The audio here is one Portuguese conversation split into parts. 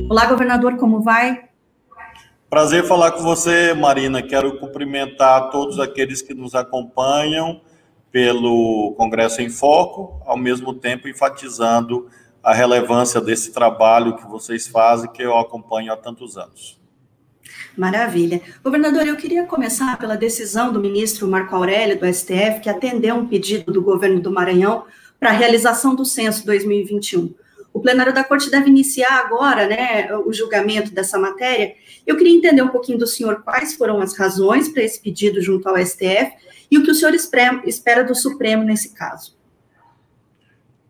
Olá, governador, como vai? Prazer falar com você, Marina. Quero cumprimentar todos aqueles que nos acompanham pelo Congresso em Foco, ao mesmo tempo enfatizando a relevância desse trabalho que vocês fazem, que eu acompanho há tantos anos. Maravilha. Governador, eu queria começar pela decisão do ministro Marco Aurélio, do STF, que atendeu um pedido do governo do Maranhão para a realização do censo 2021. O plenário da Corte deve iniciar agora, o julgamento dessa matéria. Eu queria entender um pouquinho do senhor quais foram as razões para esse pedido junto ao STF e o que o senhor espera do Supremo nesse caso.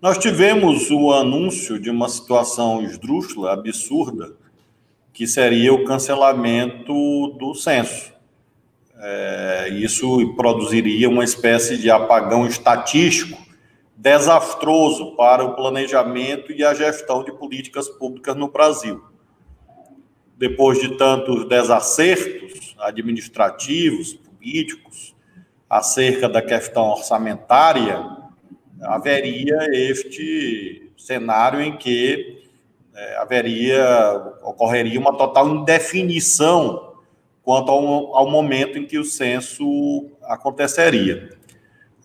Nós tivemos o anúncio de uma situação esdrúxula, absurda, que seria o cancelamento do censo. Isso produziria uma espécie de apagão estatístico desastroso para o planejamento e a gestão de políticas públicas no Brasil. Depois de tantos desacertos administrativos, políticos, acerca da questão orçamentária, haveria este cenário em que ocorreria uma total indefinição quanto ao momento em que o censo aconteceria.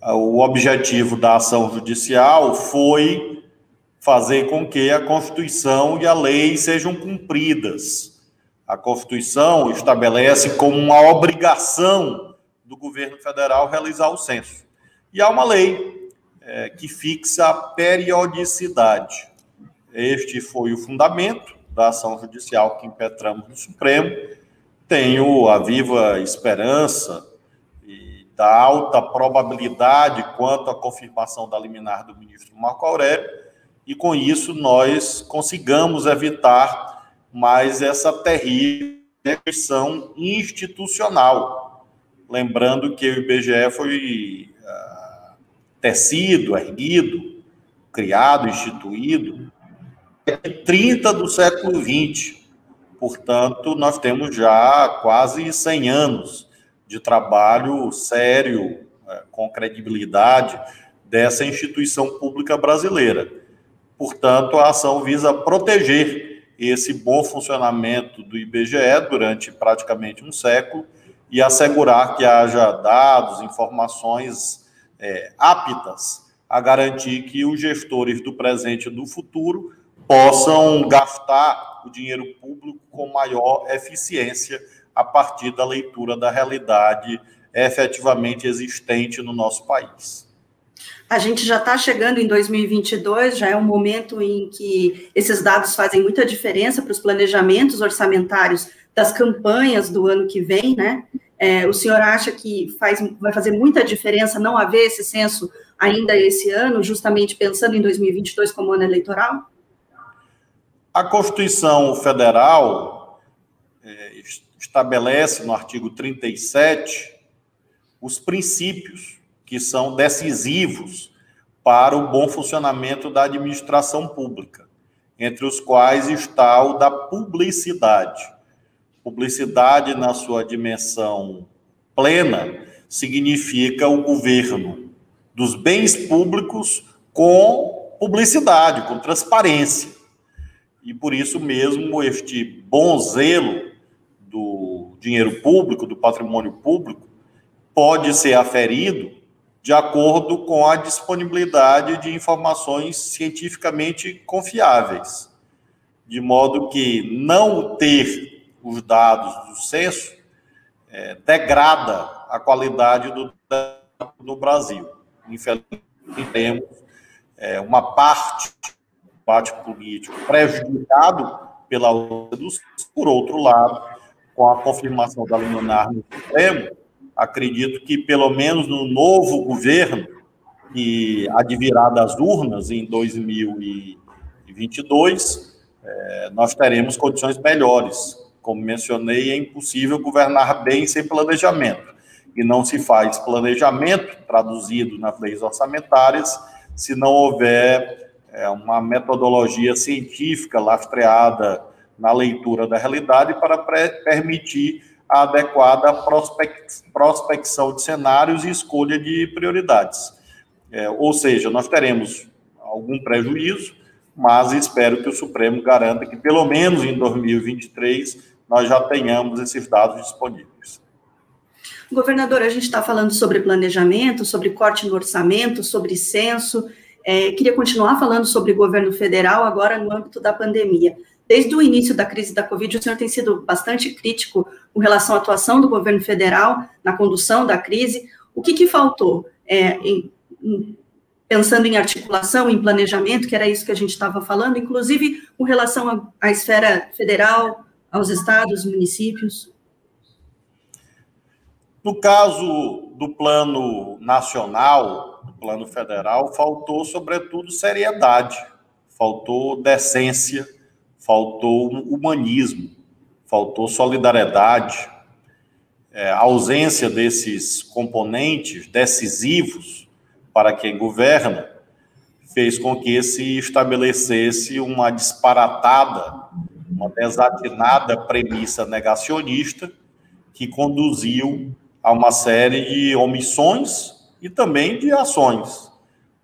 O objetivo da ação judicial foi fazer com que a Constituição e a lei sejam cumpridas. A Constituição estabelece como uma obrigação do governo federal realizar o censo. E há uma lei que fixa a periodicidade. Este foi o fundamento da ação judicial que impetramos no Supremo. Tenho a viva esperança da alta probabilidade quanto à confirmação da liminar do ministro Marco Aurélio, e com isso nós consigamos evitar mais essa terrível repressão institucional. Lembrando que o IBGE foi tecido, erguido, criado, instituído em 30 do século XX. Portanto, nós temos já quase 100 anos de trabalho sério, com credibilidade, dessa instituição pública brasileira. Portanto, a ação visa proteger esse bom funcionamento do IBGE durante praticamente um século e assegurar que haja dados, informações aptas a garantir que os gestores do presente e do futuro possam gastar o dinheiro público com maior eficiência a partir da leitura da realidade efetivamente existente no nosso país. A gente já está chegando em 2022, já é um momento em que esses dados fazem muita diferença para os planejamentos orçamentários das campanhas do ano que vem, né? O senhor acha que vai fazer muita diferença não haver esse censo ainda esse ano, justamente pensando em 2022 como ano eleitoral? A Constituição Federal estabelece no artigo 37 os princípios que são decisivos para o bom funcionamento da administração pública, entre os quais está o da publicidade. Publicidade, na sua dimensão plena, significa o governo dos bens públicos com publicidade, com transparência. E por isso mesmo este bom zelo do dinheiro público, do patrimônio público, pode ser aferido de acordo com a disponibilidade de informações cientificamente confiáveis, de modo que não ter os dados do censo degrada a qualidade do dado no Brasil. Infelizmente, temos uma parte do debate político prejudicado pela por outro lado, com a confirmação da liminar no Supremo, acredito que, pelo menos no novo governo, que advirá das urnas em 2022, nós teremos condições melhores. Como mencionei, é impossível governar bem sem planejamento. E não se faz planejamento, traduzido nas leis orçamentárias, se não houver uma metodologia científica lastreada na leitura da realidade para permitir a adequada prospecção de cenários e escolha de prioridades. Ou seja, nós teremos, algum prejuízo, mas espero que o Supremo garanta que, pelo menos em 2023, nós já tenhamos esses dados disponíveis. Governador, a gente está falando sobre planejamento, sobre corte no orçamento, sobre censo. Queria continuar falando sobre governo federal, agora no âmbito da pandemia. Desde o início da crise da Covid, o senhor tem sido bastante crítico com relação à atuação do governo federal na condução da crise. O que faltou? Pensando em articulação, em planejamento, que era isso que a gente estava falando, inclusive com relação à esfera federal, aos estados, municípios? No caso do plano nacional, do plano federal, faltou, sobretudo, seriedade, faltou decência, faltou humanismo, faltou solidariedade. A ausência desses componentes decisivos para quem governa fez com que se estabelecesse uma disparatada, uma desatinada premissa negacionista que conduziu a uma série de omissões e também de ações.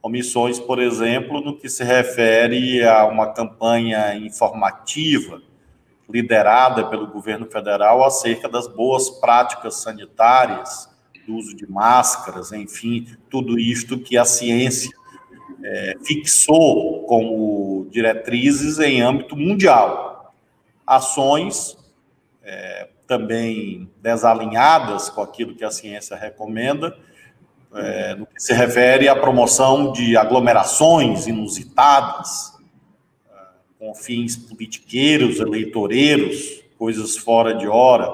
Omissões, por exemplo, no que se refere a uma campanha informativa liderada pelo governo federal acerca das boas práticas sanitárias, do uso de máscaras, enfim, tudo isto que a ciência fixou como diretrizes em âmbito mundial. Ações também desalinhadas com aquilo que a ciência recomenda, no que se refere à promoção de aglomerações inusitadas, com fins politiqueiros, eleitoreiros, coisas fora de hora.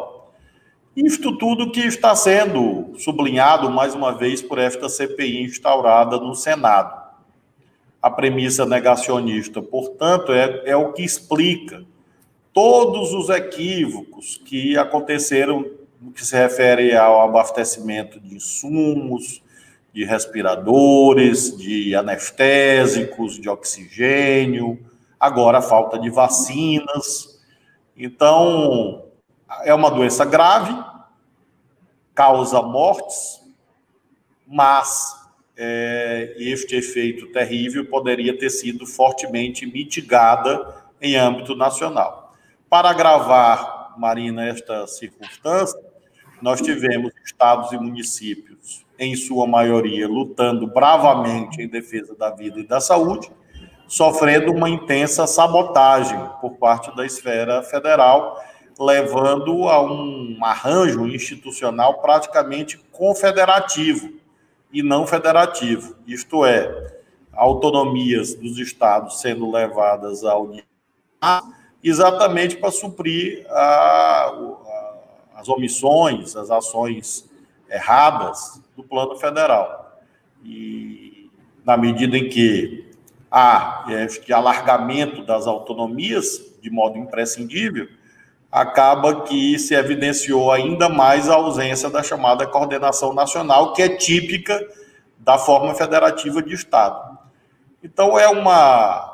Isto tudo que está sendo sublinhado, mais uma vez, por esta CPI instaurada no Senado. A premissa negacionista, portanto, é o que explica todos os equívocos que aconteceram no que se refere ao abastecimento de insumos, de respiradores, de anestésicos, de oxigênio, agora a falta de vacinas. Então, é uma doença grave, causa mortes, mas este efeito terrível poderia ter sido fortemente mitigada em âmbito nacional. Para agravar, Marina, esta circunstância, nós tivemos estados e municípios, em sua maioria, lutando bravamente em defesa da vida e da saúde, sofrendo uma intensa sabotagem por parte da esfera federal, levando a um arranjo institucional praticamente confederativo e não federativo. Isto é, autonomias dos estados sendo levadas à União, exatamente para suprir as omissões, as ações erradas do plano federal. E na medida em que há este alargamento das autonomias de modo imprescindível, acaba que se evidenciou ainda mais a ausência da chamada coordenação nacional, que é típica da forma federativa de Estado. Então, é uma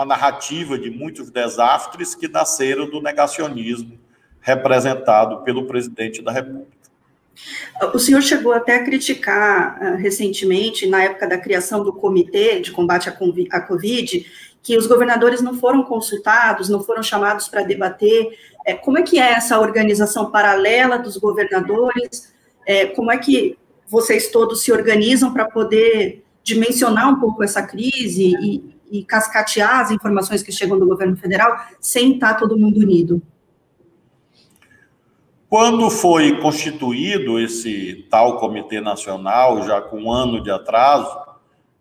narrativa de muitos desastres que nasceram do negacionismo representado pelo presidente da República. O senhor chegou até a criticar recentemente, na época da criação do Comitê de Combate à Covid, que os governadores não foram consultados, não foram chamados para debater. Como é que é essa organização paralela dos governadores? Como é que vocês todos se organizam para poder dimensionar um pouco essa crise e cascatear as informações que chegam do governo federal sem estar todo mundo unido? Quando foi constituído esse tal Comitê Nacional, já com um ano de atraso,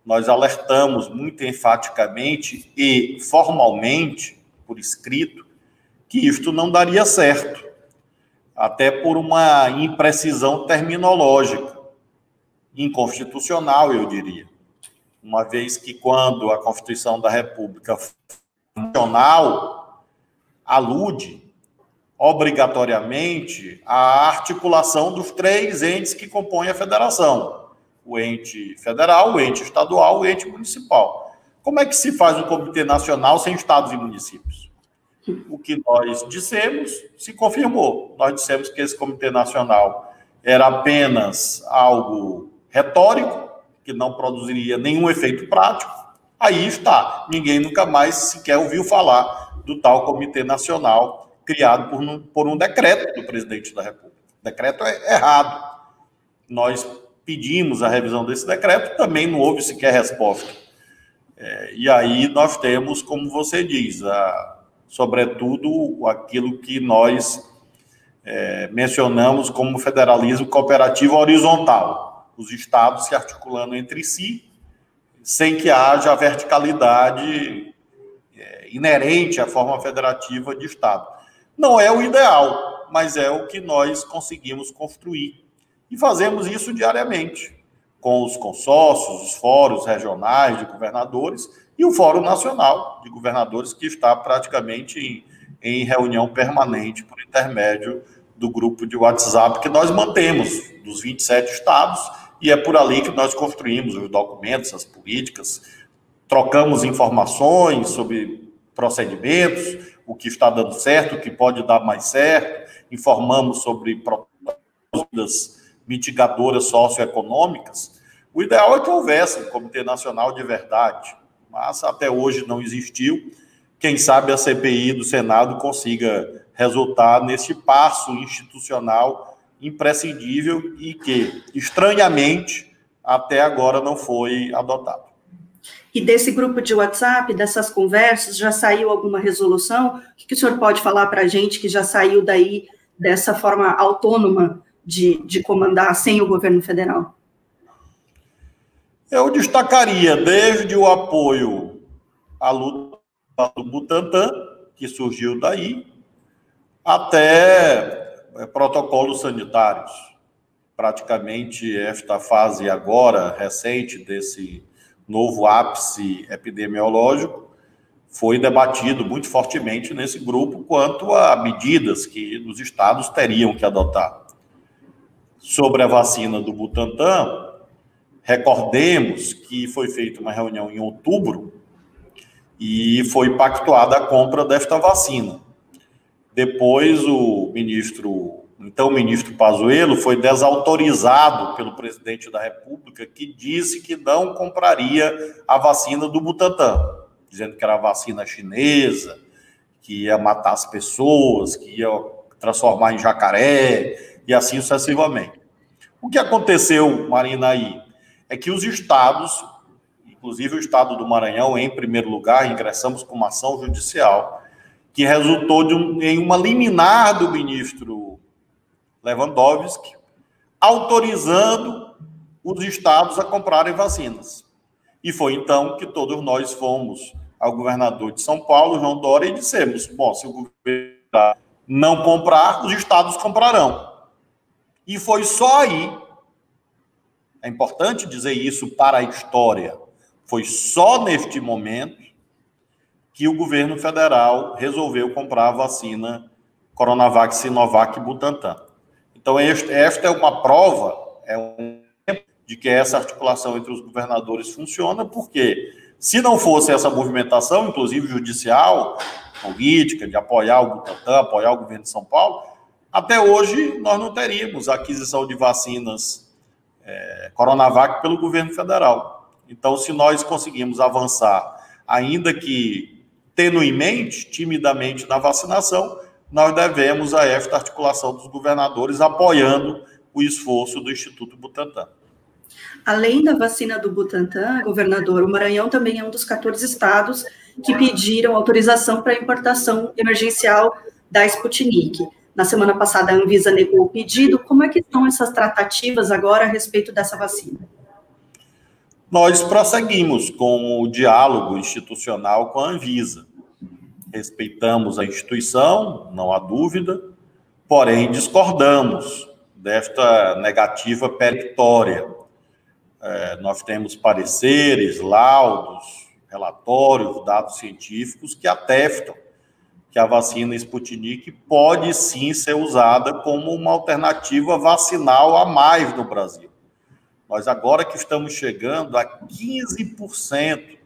nós alertamos muito enfaticamente e formalmente, por escrito, que isto não daria certo, até por uma imprecisão terminológica, inconstitucional, eu diria. Uma vez que quando a Constituição da República Nacional alude obrigatoriamente à articulação dos três entes que compõem a federação: o ente federal, o ente estadual, o ente municipal. Como é que se faz um comitê nacional sem estados e municípios? O que nós dissemos se confirmou. Nós dissemos que esse comitê nacional era apenas algo retórico, que não produziria nenhum efeito prático, Aí está. Ninguém nunca mais sequer ouviu falar do tal Comitê Nacional criado por um decreto do presidente da República. O decreto é errado. Nós pedimos a revisão desse decreto, também não houve sequer resposta. E aí nós temos, como você diz, sobretudo aquilo que nós mencionamos como federalismo cooperativo horizontal, os estados se articulando entre si, sem que haja a verticalidade inerente à forma federativa de Estado. Não é o ideal, mas é o que nós conseguimos construir. E fazemos isso diariamente, com os consórcios, os fóruns regionais de governadores e o Fórum Nacional de Governadores, que está praticamente em reunião permanente por intermédio do grupo de WhatsApp que nós mantemos, dos 27 estados, e é por ali que nós construímos os documentos, as políticas, trocamos informações sobre procedimentos, o que está dando certo, o que pode dar mais certo, informamos sobre propostas mitigadoras socioeconômicas. O ideal é que houvesse um Comitê Nacional de verdade, mas até hoje não existiu. Quem sabe a CPI do Senado consiga resultar nesse passo institucional imprescindível e que, estranhamente, até agora não foi adotado. E desse grupo de WhatsApp, dessas conversas, já saiu alguma resolução? O que o senhor pode falar para a gente que já saiu daí dessa forma autônoma de comandar sem o governo federal? Eu destacaria desde o apoio à luta do Butantan, que surgiu daí, até protocolos sanitários. Praticamente esta fase agora, recente, desse novo ápice epidemiológico, foi debatido muito fortemente nesse grupo quanto a medidas que os estados teriam que adotar. Sobre a vacina do Butantan, recordemos que foi feita uma reunião em outubro e foi pactuada a compra desta vacina. Depois, o ministro Pazuello foi desautorizado pelo presidente da República, que disse que não compraria a vacina do Butantan, dizendo que era a vacina chinesa, que ia matar as pessoas, que ia transformar em jacaré, e assim sucessivamente. O que aconteceu, Marina, aí, é que os estados, inclusive o estado do Maranhão, em primeiro lugar, ingressamos com uma ação judicial, que resultou em uma liminar do ministro Lewandowski, autorizando os estados a comprarem vacinas. E foi então que todos nós fomos ao governador de São Paulo, João Dória, e dissemos, bom, se o governo não comprar, os estados comprarão. E foi só aí, é importante dizer isso para a história, foi só neste momento que o governo federal resolveu comprar a vacina Coronavac, Sinovac e Butantan. Então, esta é uma prova, de que essa articulação entre os governadores funciona, porque se não fosse essa movimentação, inclusive judicial, política, de apoiar o Butantan, apoiar o governo de São Paulo, até hoje nós não teríamos a aquisição de vacinas Coronavac pelo governo federal. Então, se nós conseguimos avançar, ainda que tenuemente, timidamente, na vacinação, nós devemos a esta articulação dos governadores apoiando o esforço do Instituto Butantan. Além da vacina do Butantan, governador, o Maranhão também é um dos 14 estados que pediram autorização para a importação emergencial da Sputnik. Na semana passada, a Anvisa negou o pedido. Como é que estão essas tratativas agora a respeito dessa vacina? Nós prosseguimos com o diálogo institucional com a Anvisa. Respeitamos a instituição, não há dúvida, porém discordamos desta negativa peremptória. Nós temos pareceres, laudos, relatórios, dados científicos que atestam que a vacina Sputnik pode sim ser usada como uma alternativa vacinal a mais no Brasil. Nós agora que estamos chegando a 15%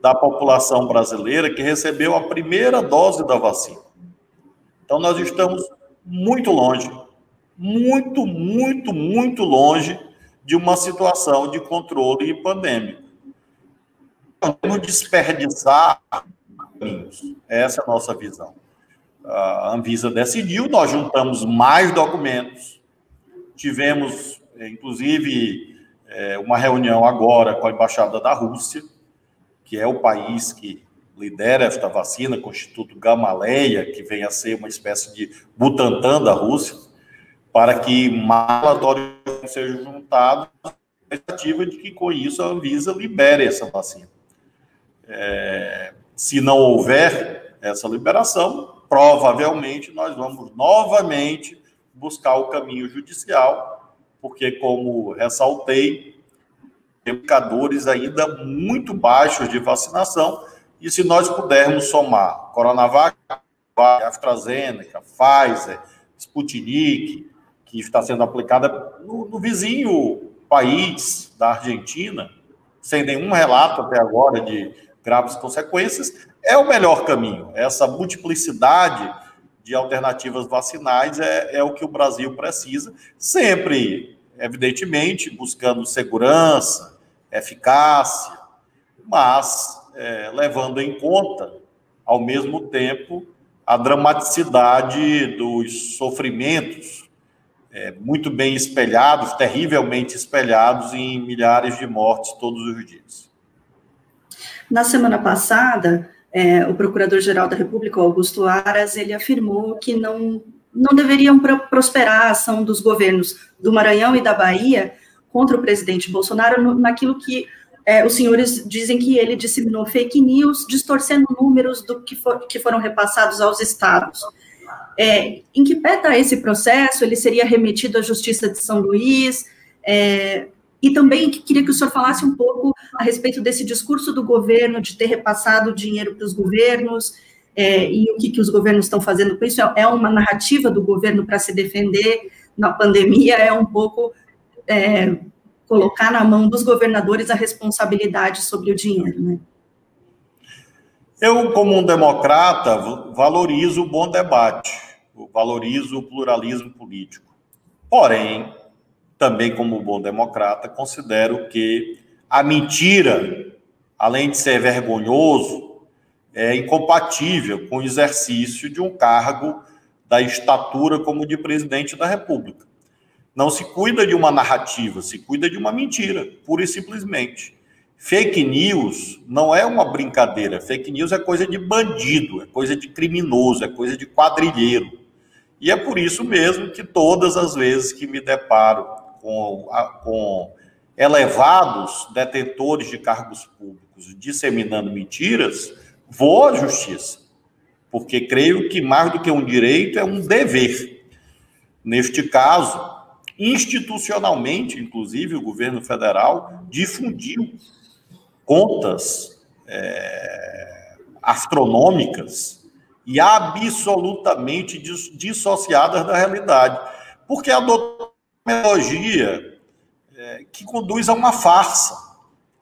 da população brasileira que recebeu a primeira dose da vacina. Então, nós estamos muito longe, muito longe de uma situação de controle pandêmico. podemos desperdiçar caminhos. Essa é a nossa visão. A Anvisa decidiu, nós juntamos mais documentos, tivemos, inclusive, uma reunião agora com a Embaixada da Rússia, que é o país que lidera esta vacina, com o Instituto Gamaleya, que vem a ser uma espécie de Butantan da Rússia, para que mais relatórios sejam juntados, a expectativa de que, com isso, a Anvisa libere essa vacina. Se não houver essa liberação, provavelmente nós vamos novamente buscar o caminho judicial, porque, como ressaltei, tem indicadores ainda muito baixos de vacinação, e se nós pudermos somar Coronavac, AstraZeneca, Pfizer, Sputnik, que está sendo aplicada no vizinho país da Argentina, sem nenhum relato até agora de graves consequências, é o melhor caminho. Essa multiplicidade de alternativas vacinais é o que o Brasil precisa, sempre, evidentemente, buscando segurança, eficácia, mas levando em conta, ao mesmo tempo, a dramaticidade dos sofrimentos muito bem espelhados, terrivelmente espelhados em milhares de mortes todos os dias. Na semana passada, o Procurador-Geral da República, Augusto Aras, ele afirmou que não deveriam prosperar a ação dos governos do Maranhão e da Bahia contra o presidente Bolsonaro naquilo que os senhores dizem que ele disseminou fake news, distorcendo números que foram repassados aos estados. Em que pé está esse processo? Ele seria remetido à Justiça de São Luís? E também queria que o senhor falasse um pouco a respeito desse discurso do governo de ter repassado dinheiro para os governos, e o que os governos estão fazendo com isso. É uma narrativa do governo para se defender na pandemia, é um pouco colocar na mão dos governadores a responsabilidade sobre o dinheiro, né? Eu, como um democrata, valorizo o bom debate, valorizo o pluralismo político. Porém, também como bom democrata, considero que a mentira, além de ser vergonhoso, é incompatível com o exercício de um cargo da estatura como de presidente da República. Não se cuida de uma narrativa, se cuida de uma mentira, pura e simplesmente. Fake news não é uma brincadeira. Fake news é coisa de bandido, é coisa de criminoso, é coisa de quadrilheiro. E é por isso mesmo que todas as vezes que me deparo com elevados detentores de cargos públicos disseminando mentiras, vou à justiça, porque creio que mais do que um direito é um dever. Neste caso, institucionalmente, inclusive, o governo federal difundiu contas astronômicas e absolutamente dissociadas da realidade, porque adotou uma metodologia que conduz a uma farsa,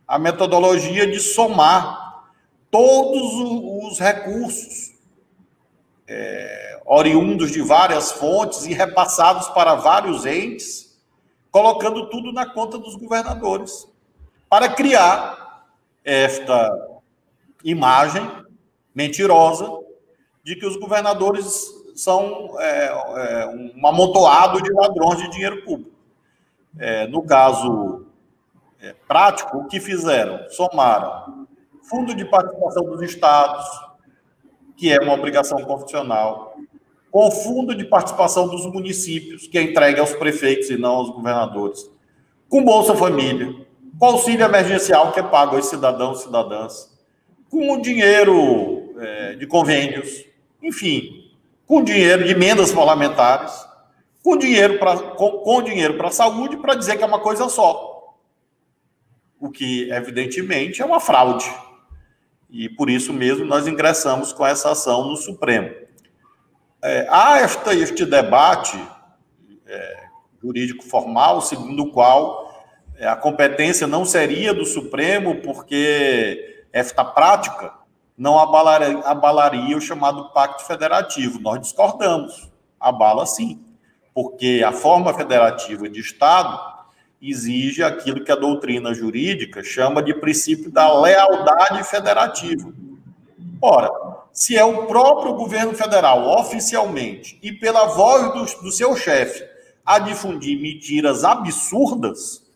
a metodologia de somar todos os recursos oriundos de várias fontes e repassados para vários entes, colocando tudo na conta dos governadores, para criar esta imagem mentirosa de que os governadores são um amontoado de ladrões de dinheiro público. No caso prático, o que fizeram? Somaram fundo de participação dos estados, que é uma obrigação constitucional, com o fundo de participação dos municípios, que é entregue aos prefeitos e não aos governadores, com Bolsa Família, com auxílio emergencial, que é pago aos cidadãos e cidadãs, com o dinheiro de convênios, enfim, com dinheiro de emendas parlamentares, com dinheiro para a saúde, para dizer que é uma coisa só. O que, evidentemente, é uma fraude. E, por isso mesmo, nós ingressamos com essa ação no Supremo. Há este debate jurídico formal, segundo o qual a competência não seria do Supremo, porque esta prática não abalaria o chamado Pacto Federativo. Nós discordamos, abala sim, porque a forma federativa de Estado, exige aquilo que a doutrina jurídica chama de princípio da lealdade federativa. Ora, se é o próprio governo federal, oficialmente, e pela voz do seu chefe, a difundir mentiras absurdas,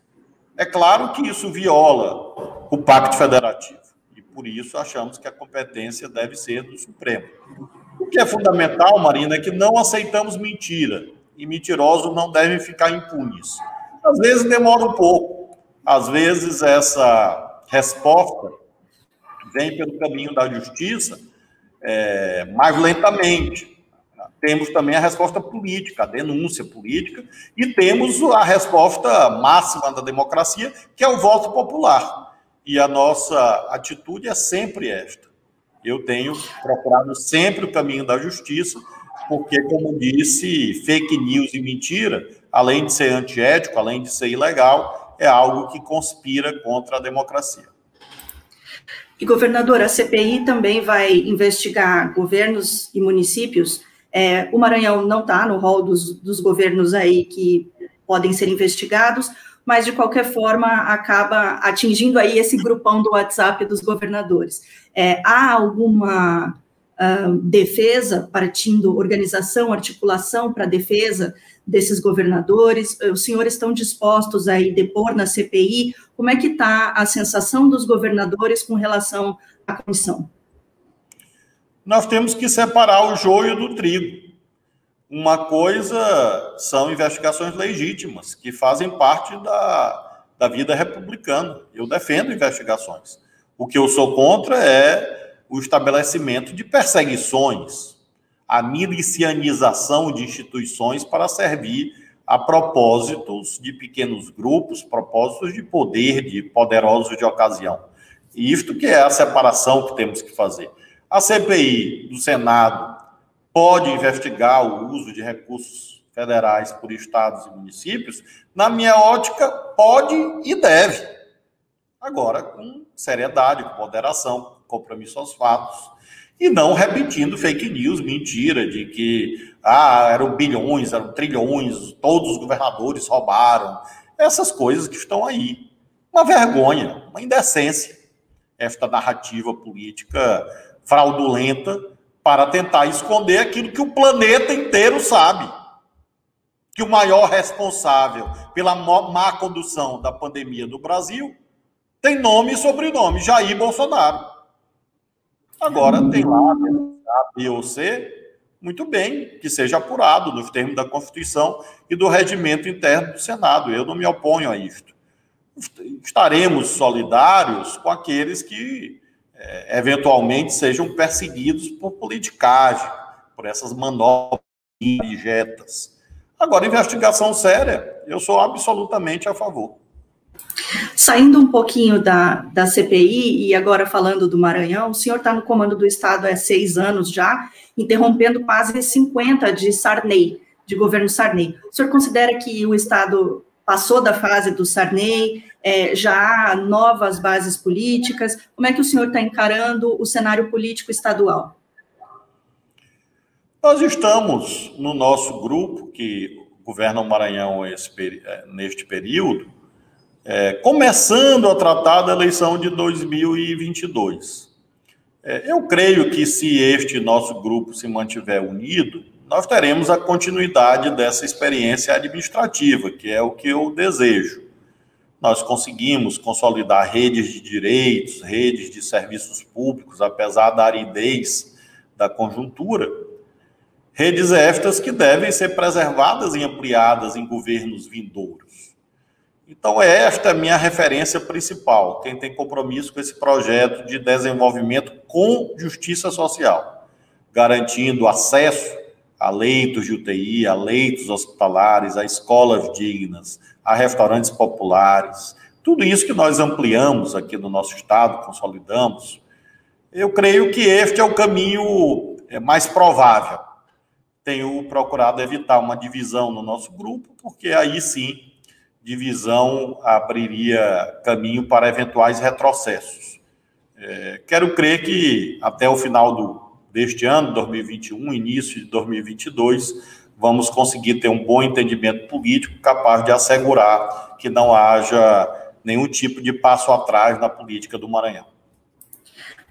é claro que isso viola o Pacto Federativo. E por isso achamos que a competência deve ser do Supremo. O que é fundamental, Marina, é que não aceitamos mentira. E mentirosos não devem ficar impunes. Às vezes demora um pouco. Às vezes essa resposta vem pelo caminho da justiça mais lentamente. Temos também a resposta política, a denúncia política, e temos a resposta máxima da democracia, que é o voto popular. E a nossa atitude é sempre esta. Eu tenho procurado sempre o caminho da justiça, porque, como disse, fake news e mentira, além de ser antiético, além de ser ilegal, é algo que conspira contra a democracia. E, governador, a CPI também vai investigar governos e municípios. O Maranhão não está no rol dos governos aí que podem ser investigados, mas, de qualquer forma, acaba atingindo aí esse grupão do WhatsApp dos governadores. Há alguma defesa partindo, organização, articulação para a defesa desses governadores? Os senhores estão dispostos a ir depor na CPI? Como é que está a sensação dos governadores com relação à comissão? Nós temos que separar o joio do trigo. Uma coisa são investigações legítimas, que fazem parte da vida republicana. Eu defendo investigações. O que eu sou contra é o estabelecimento de perseguições, a milicianização de instituições para servir a propósitos de pequenos grupos, propósitos de poder, de poderosos de ocasião. E isto que é a separação que temos que fazer. A CPI do Senado pode investigar o uso de recursos federais por estados e municípios? Na minha ótica, pode e deve. Agora, com seriedade, com moderação, com compromisso aos fatos, e não repetindo fake news, mentira, de que eram bilhões, eram trilhões, todos os governadores roubaram. Essas coisas que estão aí. Uma vergonha, uma indecência, esta narrativa política fraudulenta para tentar esconder aquilo que o planeta inteiro sabe. Que o maior responsável pela má condução da pandemia do Brasil tem nome e sobrenome, Jair Bolsonaro. Agora tem lá A, B ou C, muito bem, que seja apurado nos termos da Constituição e do regimento interno do Senado. Eu não me oponho a isto. Estaremos solidários com aqueles que eventualmente sejam perseguidos por politicagem, por essas manobras indiretas. Agora, investigação séria, eu sou absolutamente a favor. Saindo um pouquinho da CPI e agora falando do Maranhão, o senhor está no comando do Estado há 6 anos já, interrompendo quase 50 de Sarney, de governo Sarney. O senhor considera que o Estado passou da fase do Sarney, já há novas bases políticas? Como é que o senhor está encarando o cenário político estadual? Nós estamos no nosso grupo, que governa o Maranhão neste período, começando a tratar da eleição de 2022. Eu creio que se este nosso grupo se mantiver unido, nós teremos a continuidade dessa experiência administrativa, que é o que eu desejo. Nós conseguimos consolidar redes de direitos, redes de serviços públicos, apesar da aridez da conjuntura, redes estas que devem ser preservadas e ampliadas em governos vindouros. Então, esta é a minha referência principal, quem tem compromisso com esse projeto de desenvolvimento com justiça social, garantindo acesso a leitos de UTI, a leitos hospitalares, a escolas dignas, a restaurantes populares, tudo isso que nós ampliamos aqui no nosso estado, consolidamos. Eu creio que este é o caminho mais provável. Tenho procurado evitar uma divisão no nosso grupo, porque aí sim, divisão abriria caminho para eventuais retrocessos. Quero crer que até o final deste ano, 2021, início de 2022, vamos conseguir ter um bom entendimento político capaz de assegurar que não haja nenhum tipo de passo atrás na política do Maranhão.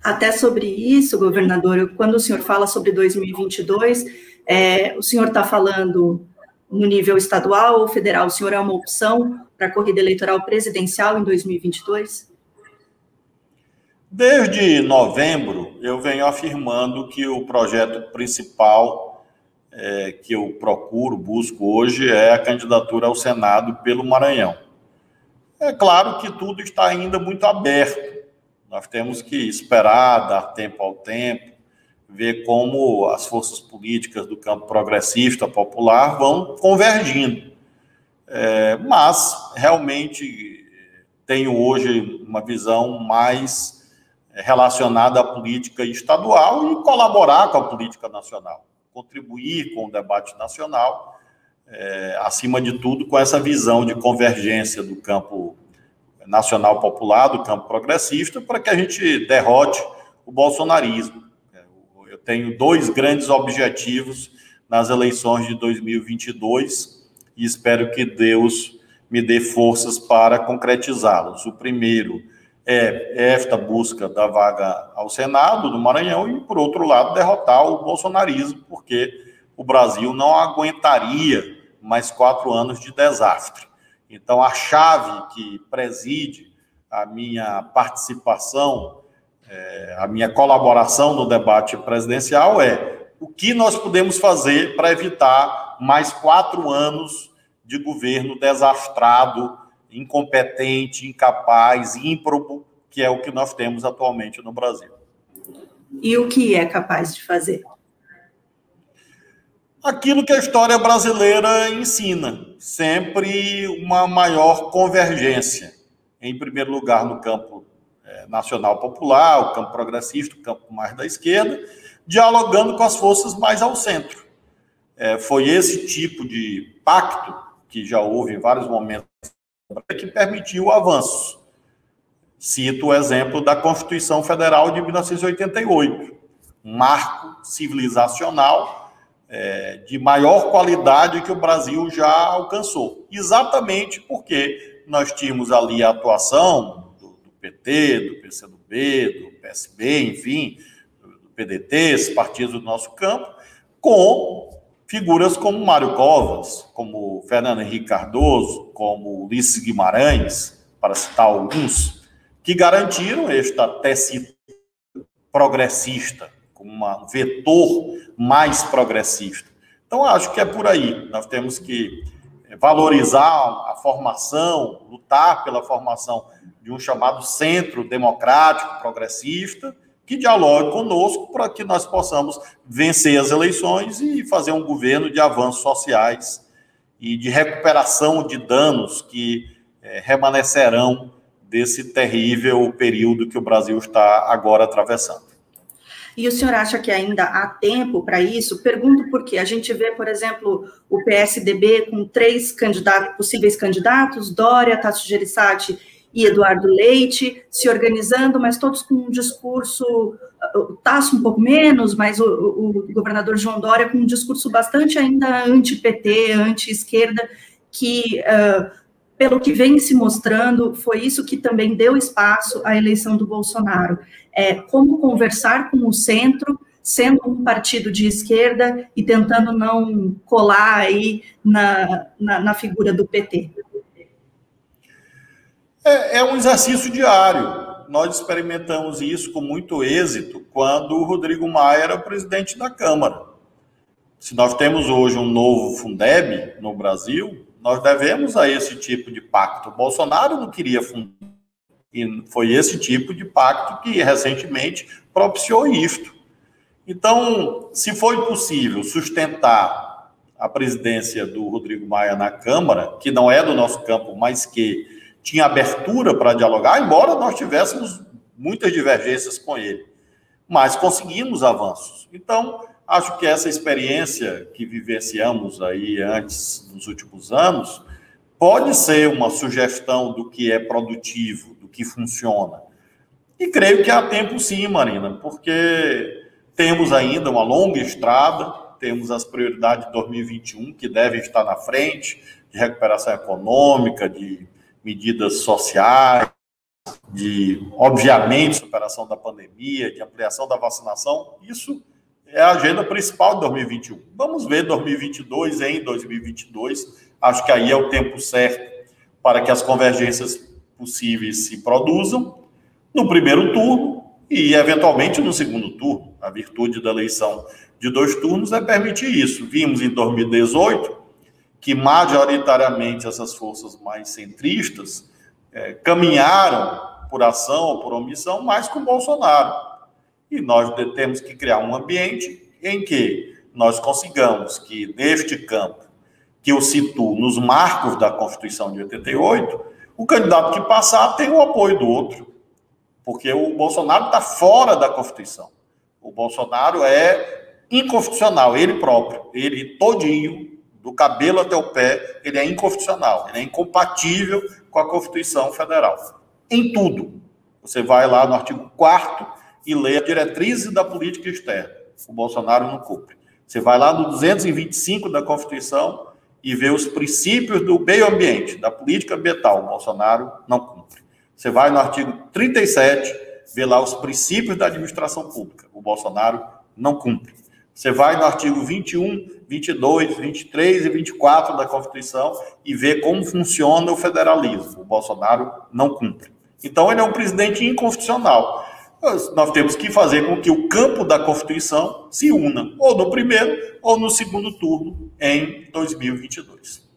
Até sobre isso, governador, quando o senhor fala sobre 2022, o senhor está falando no nível estadual ou federal? O senhor é uma opção para a corrida eleitoral presidencial em 2022? Desde novembro, eu venho afirmando que o projeto principal que eu busco hoje é a candidatura ao Senado pelo Maranhão. É claro que tudo está ainda muito aberto. Nós temos que esperar, dar tempo ao tempo, ver como as forças políticas do campo progressista popular vão convergindo. Mas, realmente, tenho hoje uma visão mais relacionada à política estadual e colaborar com a política nacional, contribuir com o debate nacional, acima de tudo, com essa visão de convergência do campo nacional popular, do campo progressista, para que a gente derrote o bolsonarismo. Eu tenho 2 grandes objetivos nas eleições de 2022 e espero que Deus me dê forças para concretizá-los. O primeiro é esta busca da vaga ao Senado do Maranhão e, por outro lado, derrotar o bolsonarismo, porque o Brasil não aguentaria mais 4 anos de desastre. Então, a chave que preside a minha participação, a minha colaboração no debate presidencial é o que nós podemos fazer para evitar mais 4 anos de governo desastrado, incompetente, incapaz, ímprobo, que é o que nós temos atualmente no Brasil. E o que é capaz de fazer? Aquilo que a história brasileira ensina, sempre uma maior convergência. Em primeiro lugar, no campo nacional popular, o campo progressista, o campo mais da esquerda, dialogando com as forças mais ao centro. Foi esse tipo de pacto, que já houve em vários momentos, que permitiu avanços. Cito o exemplo da Constituição Federal de 1988, um marco civilizacional de maior qualidade que o Brasil já alcançou. Exatamente porque nós tínhamos ali a atuação do PT, do PCdoB, do PSB, enfim, do PDT, esses partidos do nosso campo, com figuras como Mário Covas, como Fernando Henrique Cardoso, como Ulisses Guimarães, para citar alguns, que garantiram esta tese progressista, como um vetor mais progressista. Então, acho que é por aí. Nós temos que valorizar a formação, lutar pela formação de um chamado centro democrático, progressista, que dialogue conosco para que nós possamos vencer as eleições e fazer um governo de avanços sociais e de recuperação de danos que remanescerão desse terrível período que o Brasil está agora atravessando. E o senhor acha que ainda há tempo para isso? Pergunto porque a gente vê, por exemplo, o PSDB com 3 possíveis candidatos, Dória, Tasso Gereissati e Eduardo Leite, se organizando, mas todos com um discurso, o Tasso um pouco menos, mas o governador João Dória com um discurso bastante ainda anti-PT, anti-esquerda, que, pelo que vem se mostrando, foi isso que também deu espaço à eleição do Bolsonaro. Como conversar com o centro, sendo um partido de esquerda e tentando não colar aí na figura do PT. É um exercício diário. Nós experimentamos isso com muito êxito quando o Rodrigo Maia era presidente da Câmara. Se nós temos hoje um novo Fundeb no Brasil, nós devemos a esse tipo de pacto. O Bolsonaro não queria Fundeb. E foi esse tipo de pacto que recentemente propiciou isto. Então, se foi possível sustentar a presidência do Rodrigo Maia na Câmara, que não é do nosso campo, mas que tinha abertura para dialogar, embora nós tivéssemos muitas divergências com ele, mas conseguimos avanços. Então, acho que essa experiência que vivenciamos aí antes, nos últimos anos, pode ser uma sugestão do que é produtivo, do que funciona. E creio que há tempo sim, Marina, porque temos ainda uma longa estrada, temos as prioridades de 2021, que devem estar na frente, de recuperação econômica, de medidas sociais, de, obviamente, superação da pandemia, de ampliação da vacinação. Isso é a agenda principal de 2021. Vamos ver 2022, em 2022, acho que aí é o tempo certo para que as convergências possíveis se produzam no primeiro turno e, eventualmente, no segundo turno. A virtude da eleição de 2 turnos é permitir isso. Vimos em 2018 que, majoritariamente, essas forças mais centristas caminharam por ação ou por omissão mais com Bolsonaro. E nós temos que criar um ambiente em que nós consigamos que, neste campo, que eu situo nos marcos da Constituição de 88, o candidato que passar tem o apoio do outro, porque o Bolsonaro está fora da Constituição. O Bolsonaro é inconstitucional, ele próprio, ele todinho, do cabelo até o pé, ele é inconstitucional, ele é incompatível com a Constituição Federal. Em tudo. Você vai lá no artigo 4º e lê a diretriz da política externa. O Bolsonaro não cumpre. Você vai lá no 225 da Constituição e vê os princípios do meio ambiente, da política ambiental. O Bolsonaro não cumpre. Você vai no artigo 37, vê lá os princípios da administração pública. O Bolsonaro não cumpre. Você vai no artigo 21, 22, 23 e 24 da Constituição e vê como funciona o federalismo. O Bolsonaro não cumpre. Então, ele é um presidente inconstitucional. Nós temos que fazer com que o campo da Constituição se una, ou no primeiro ou no segundo turno, em 2022.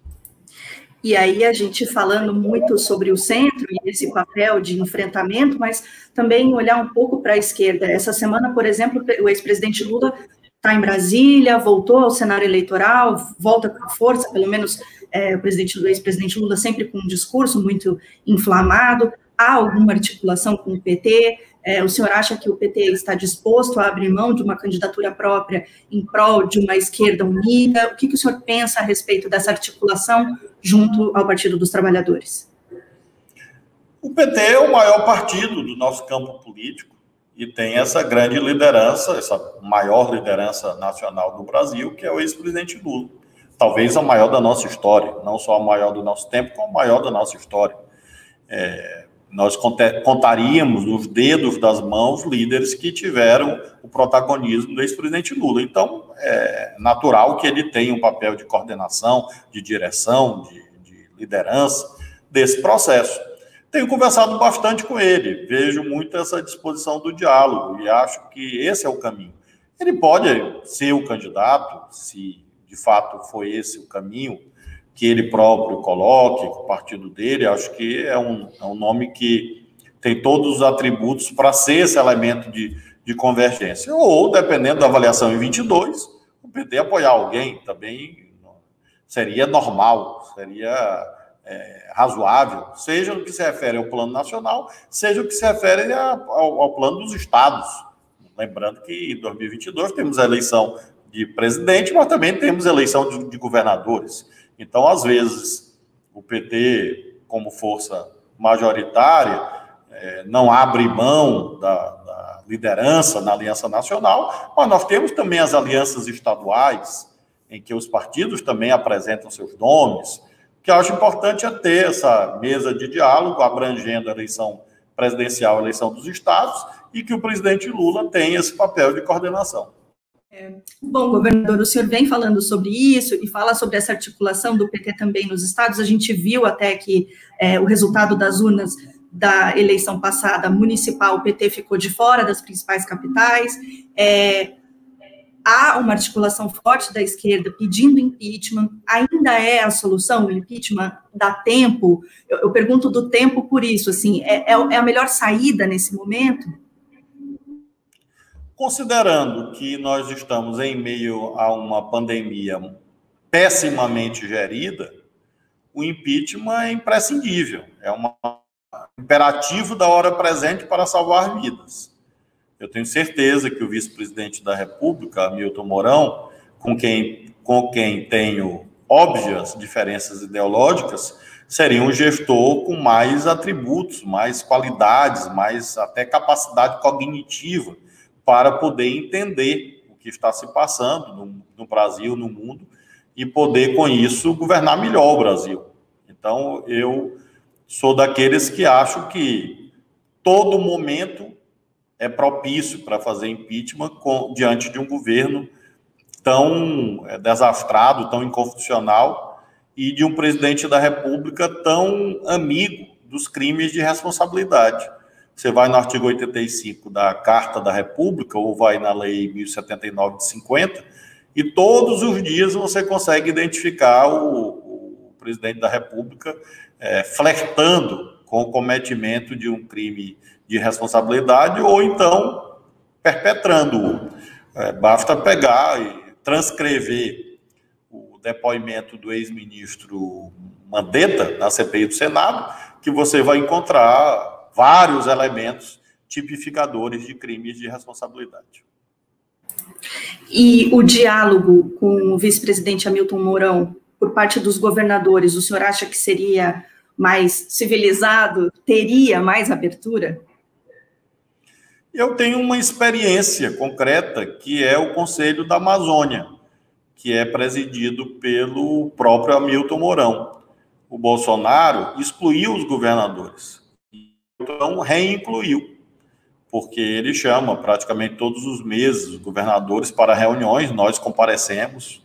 E aí a gente falando muito sobre o centro e esse papel de enfrentamento, mas também olhar um pouco para a esquerda. Essa semana, por exemplo, o ex-presidente Lula está em Brasília, voltou ao cenário eleitoral, volta com força, pelo menos o ex-presidente Lula sempre com um discurso muito inflamado. Há alguma articulação com o PT? O senhor acha que o PT está disposto a abrir mão de uma candidatura própria em prol de uma esquerda unida? O que o senhor pensa a respeito dessa articulação junto ao Partido dos Trabalhadores? O PT é o maior partido do nosso campo político e tem essa grande liderança, essa maior liderança nacional do Brasil, que é o ex-presidente Lula. Talvez a maior da nossa história, não só a maior do nosso tempo, como a maior da nossa história. Nós contaríamos nos dedos das mãos líderes que tiveram o protagonismo do ex-presidente Lula. Então, é natural que ele tenha um papel de coordenação, de direção, de liderança desse processo. Tenho conversado bastante com ele, vejo muito essa disposição do diálogo e acho que esse é o caminho. Ele pode ser o candidato, se de fato foi esse o caminho, que ele próprio coloque, o partido dele, acho que é um nome que tem todos os atributos para ser esse elemento de convergência. Ou, dependendo da avaliação em 22, o PT apoiar alguém também seria normal, seria razoável, seja no que se refere ao plano nacional, seja no que se refere ao plano dos estados. Lembrando que em 2022 temos a eleição de presidente, mas também temos a eleição de governadores. Então, às vezes, o PT, como força majoritária, não abre mão da liderança na Aliança Nacional, mas nós temos também as alianças estaduais, em que os partidos também apresentam seus nomes. O que eu acho importante é ter essa mesa de diálogo, abrangendo a eleição presidencial, a eleição dos estados, e que o presidente Lula tenha esse papel de coordenação. Bom, governador, o senhor vem falando sobre isso e fala sobre essa articulação do PT também nos estados. A gente viu até que o resultado das urnas da eleição passada municipal, o PT ficou de fora das principais capitais. Há uma articulação forte da esquerda pedindo impeachment. Ainda é a solução, o impeachment? Dá tempo? Eu pergunto do tempo por isso, assim, é a melhor saída nesse momento? Considerando que nós estamos em meio a uma pandemia pessimamente gerida, o impeachment é imprescindível, é um imperativo da hora presente para salvar vidas. Eu tenho certeza que o vice-presidente da República, Hamilton Mourão, com quem tenho óbvias diferenças ideológicas, seria um gestor com mais atributos, mais qualidades, mais até capacidade cognitiva, para poder entender o que está se passando no Brasil, no mundo, e poder, com isso, governar melhor o Brasil. Então, eu sou daqueles que acham que todo momento é propício para fazer impeachment diante de um governo tão desastrado, tão inconstitucional, e de um presidente da República tão amigo dos crimes de responsabilidade. Você vai no artigo 85 da Carta da República, ou vai na Lei 1079 de 50, e todos os dias você consegue identificar o presidente da República flertando com o cometimento de um crime de responsabilidade, ou então perpetrando-o. Basta pegar e transcrever o depoimento do ex-ministro Mandetta na CPI do Senado, que você vai encontrar vários elementos tipificadores de crimes de responsabilidade. E o diálogo com o vice-presidente Hamilton Mourão, por parte dos governadores, o senhor acha que seria mais civilizado, teria mais abertura? Eu tenho uma experiência concreta, que é o Conselho da Amazônia, que é presidido pelo próprio Hamilton Mourão. O Bolsonaro excluiu os governadores, então reincluiu, porque ele chama praticamente todos os meses os governadores para reuniões, nós comparecemos,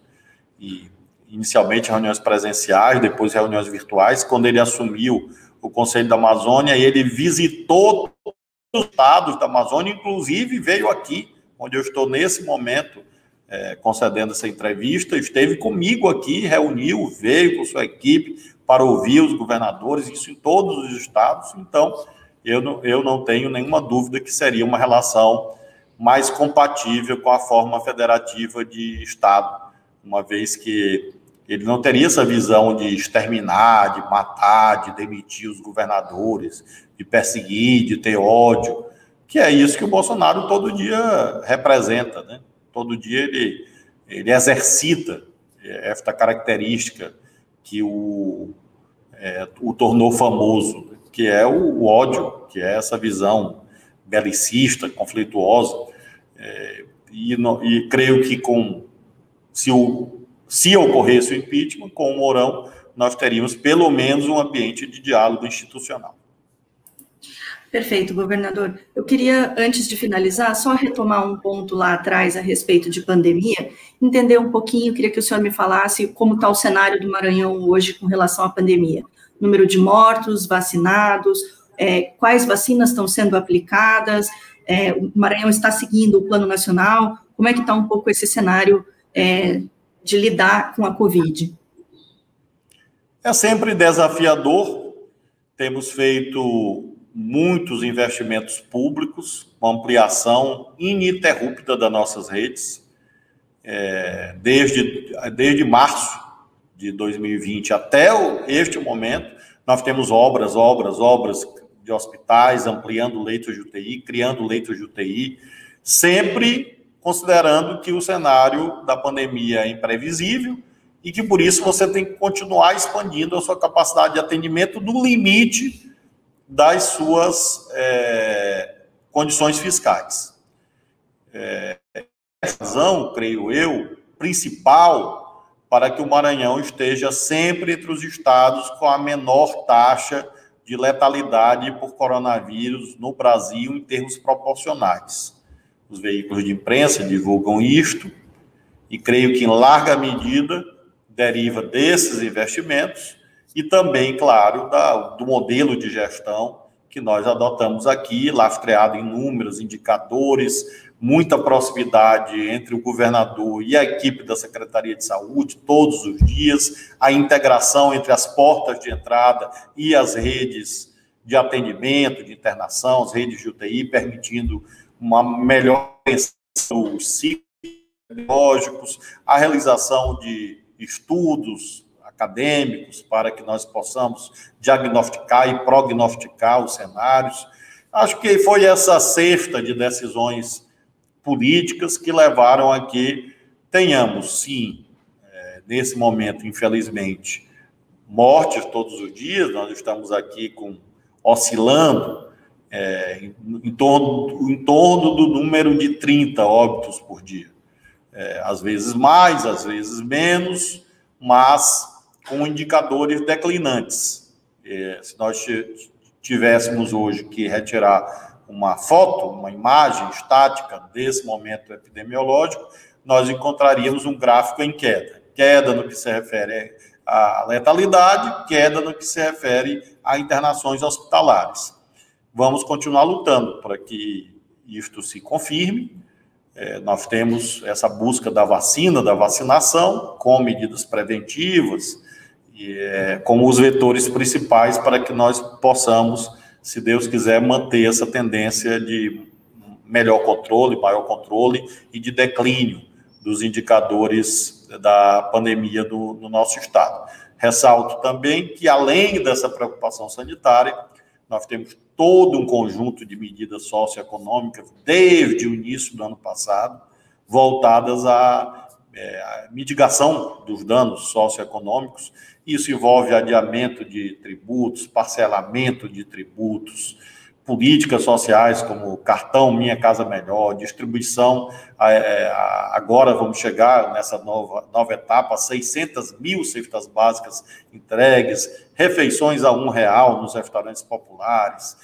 e inicialmente reuniões presenciais, depois reuniões virtuais. Quando ele assumiu o Conselho da Amazônia, ele visitou os estados da Amazônia, inclusive veio aqui, onde eu estou nesse momento, concedendo essa entrevista, esteve comigo aqui, reuniu, veio com sua equipe para ouvir os governadores, isso em todos os estados. Então, eu não tenho nenhuma dúvida que seria uma relação mais compatível com a forma federativa de Estado, uma vez que ele não teria essa visão de exterminar, de matar, de demitir os governadores, de perseguir, de ter ódio, que é isso que o Bolsonaro todo dia representa, né? Todo dia ele exercita esta característica que o tornou famoso, que é o ódio, que é essa visão belicista, conflituosa, e creio que se ocorresse o impeachment, com o Mourão, nós teríamos pelo menos um ambiente de diálogo institucional. Perfeito, governador. Eu queria, antes de finalizar, só retomar um ponto lá atrás a respeito de pandemia, entender um pouquinho, queria que o senhor me falasse como está o cenário do Maranhão hoje com relação à pandemia. Número de mortos, vacinados, quais vacinas estão sendo aplicadas, o Maranhão está seguindo o Plano Nacional, como é que está um pouco esse cenário de lidar com a Covid? É sempre desafiador, temos feito muitos investimentos públicos, uma ampliação ininterrupta das nossas redes, desde março de 2020 até este momento, nós temos obras de hospitais, ampliando leitos de UTI, criando leitos de UTI, sempre considerando que o cenário da pandemia é imprevisível e que, por isso, você tem que continuar expandindo a sua capacidade de atendimento no limite das suas condições fiscais. Essa razão, creio eu, principal para que o Maranhão esteja sempre entre os estados com a menor taxa de letalidade por coronavírus no Brasil em termos proporcionais. Os veículos de imprensa divulgam isto e creio que, em larga medida, deriva desses investimentos e também, claro, do modelo de gestão que nós adotamos aqui, lastreado em números, indicadores, muita proximidade entre o governador e a equipe da Secretaria de Saúde todos os dias, a integração entre as portas de entrada e as redes de atendimento, de internação, as redes de UTI, permitindo uma melhor extensão dos ciclos epidemiológicos, a realização de estudos acadêmicos para que nós possamos diagnosticar e prognosticar os cenários. Acho que foi essa cesta de decisões políticas que levaram a que tenhamos, sim, nesse momento, infelizmente, mortes todos os dias. Nós estamos aqui oscilando em torno do número de 30 óbitos por dia. às vezes mais, às vezes menos, mas com indicadores declinantes. Se nós tivéssemos hoje que retirar uma foto, uma imagem estática desse momento epidemiológico, nós encontraríamos um gráfico em queda. Queda no que se refere à letalidade, queda no que se refere a internações hospitalares. Vamos continuar lutando para que isto se confirme. Nós temos essa busca da vacina, da vacinação, com medidas preventivas, como os vetores principais para que nós possamos, se Deus quiser, manter essa tendência de melhor controle, maior controle e de declínio dos indicadores da pandemia no nosso estado. Ressalto também que, além dessa preocupação sanitária, nós temos todo um conjunto de medidas socioeconômicas desde o início do ano passado, voltadas à mitigação dos danos socioeconômicos. Isso envolve adiamento de tributos, parcelamento de tributos, políticas sociais como cartão Minha Casa Melhor, distribuição, agora vamos chegar nessa nova etapa, 600 mil cestas básicas entregues, refeições a R$1 nos restaurantes populares,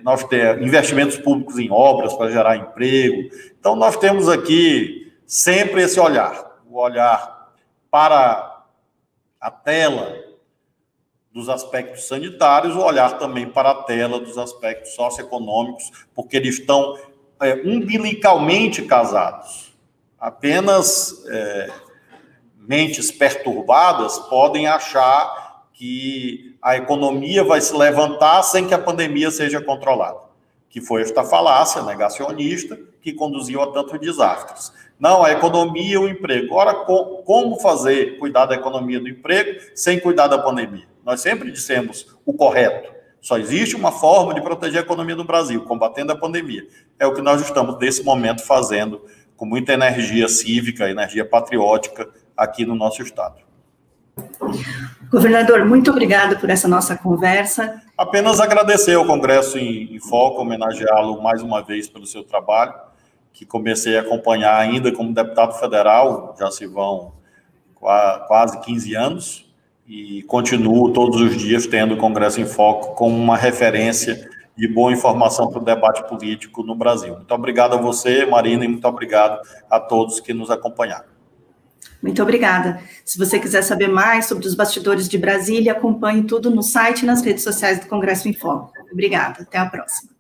nós temos investimentos públicos em obras para gerar emprego. Então, nós temos aqui sempre esse olhar, o olhar para a tela dos aspectos sanitários, o olhar também para a tela dos aspectos socioeconômicos, porque eles estão umbilicalmente casados. Apenas mentes perturbadas podem achar que a economia vai se levantar sem que a pandemia seja controlada, que foi esta falácia negacionista que conduziu a tantos desastres. Não, a economia e o emprego. Ora, como cuidar da economia do emprego sem cuidar da pandemia? Nós sempre dissemos o correto. Só existe uma forma de proteger a economia do Brasil, combatendo a pandemia. É o que nós estamos, nesse momento, fazendo com muita energia cívica, energia patriótica aqui no nosso estado. Governador, muito obrigado por essa nossa conversa. Apenas agradecer ao Congresso em Foco, homenageá-lo mais uma vez pelo seu trabalho, que comecei a acompanhar ainda como deputado federal, já se vão quase 15 anos, e continuo todos os dias tendo o Congresso em Foco como uma referência de boa informação para o debate político no Brasil. Muito obrigado a você, Marina, e muito obrigado a todos que nos acompanharam. Muito obrigada. Se você quiser saber mais sobre os bastidores de Brasília, acompanhe tudo no site e nas redes sociais do Congresso em Foco. Obrigada. Até a próxima.